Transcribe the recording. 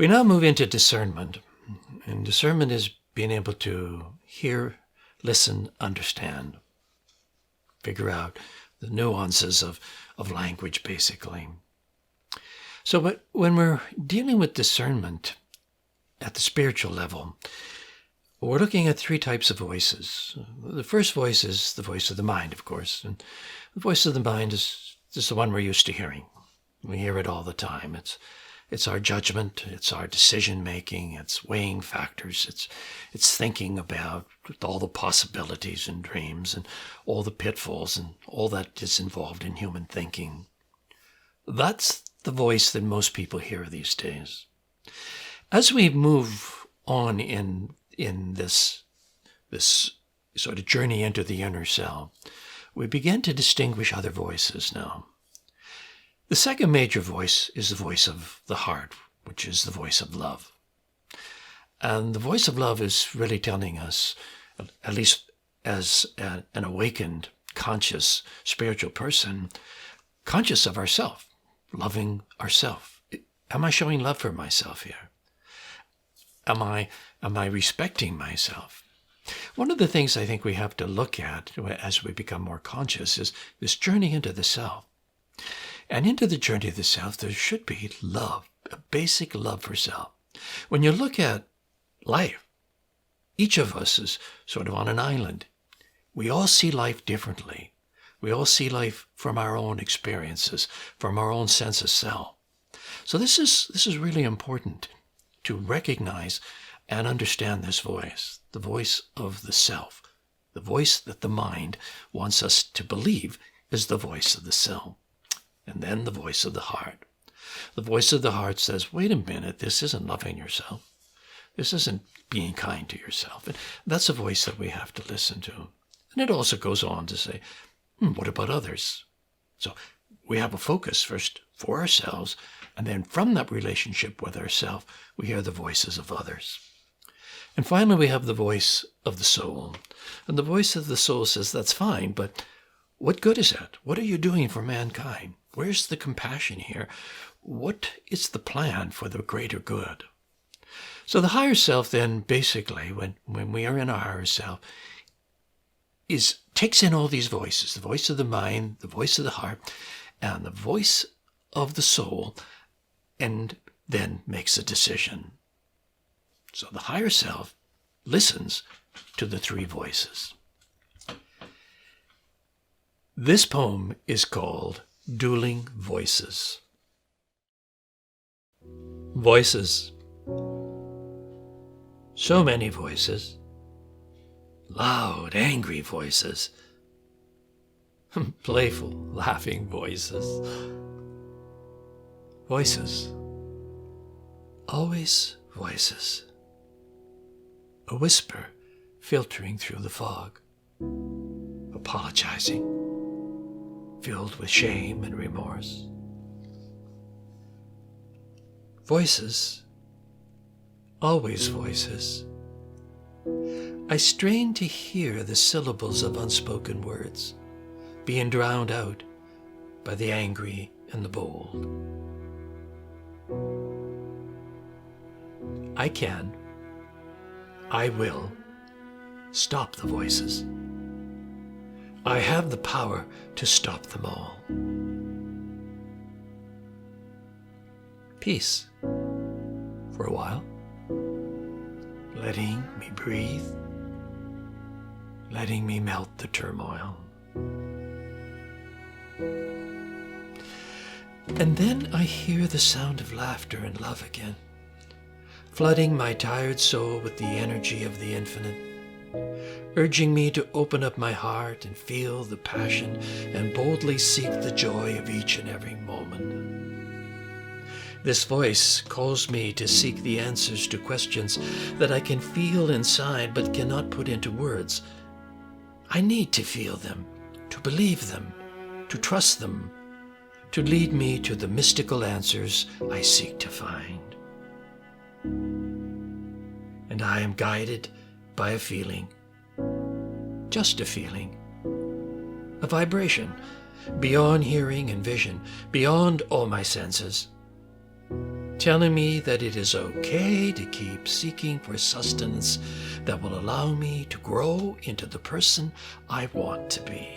We now move into discernment. And discernment is being able to hear, listen, understand, figure out the nuances of language, basically. So when we're dealing with discernment at the spiritual level, we're looking at three types of voices. The first voice is the voice of the mind, of course. And the voice of the mind is just the one we're used to hearing. We hear it all the time. It's our judgment, it's our decision-making, it's weighing factors, it's thinking about all the possibilities and dreams and all the pitfalls and all that is involved in human thinking. That's the voice that most people hear these days. As we move on in this sort of journey into the inner self, we begin to distinguish other voices now. The second major voice is the voice of the heart, which is the voice of love. And the voice of love is really telling us, at least as an awakened, conscious, spiritual person, conscious of ourself, loving ourself. Am I showing love for myself here? Am I respecting myself? One of the things I think we have to look at as we become more conscious is this journey into the self. And into the journey of the self, there should be love, a basic love for self. When you look at life, each of us is sort of on an island. We all see life differently. We all see life from our own experiences, from our own sense of self. So this is really important to recognize and understand this voice, the voice of the self, the voice that the mind wants us to believe is the voice of the self. And then the voice of the heart. The voice of the heart says, wait a minute, this isn't loving yourself. This isn't being kind to yourself. And that's a voice that we have to listen to. And it also goes on to say, what about others? So we have a focus first for ourselves, and then from that relationship with ourselves, we hear the voices of others. And finally, we have the voice of the soul. And the voice of the soul says, that's fine, but what good is that? What are you doing for mankind? Where's the compassion here? What is the plan for the greater good? So the higher self then basically, when we are in our higher self, takes in all these voices, the voice of the mind, the voice of the heart, and the voice of the soul, and then makes a decision. So the higher self listens to the three voices. This poem is called Dueling Voices. Voices. So many voices. Loud, angry voices. Playful, laughing voices. Voices. Always voices. A whisper filtering through the fog. Apologizing. Filled with shame and remorse. Voices, always voices. I strain to hear the syllables of unspoken words being drowned out by the angry and the bold. I will stop the voices. I have the power to stop them all. Peace for a while, letting me breathe, letting me melt the turmoil. And then I hear the sound of laughter and love again, flooding my tired soul with the energy of the infinite, urging me to open up my heart and feel the passion and boldly seek the joy of each and every moment. This voice calls me to seek the answers to questions that I can feel inside but cannot put into words. I need to feel them, to believe them, to trust them, to lead me to the mystical answers I seek to find. And I am guided by a feeling, just a feeling, a vibration, beyond hearing and vision, beyond all my senses. telling me that it is okay to keep seeking for sustenance that will allow me to grow into the person I want to be.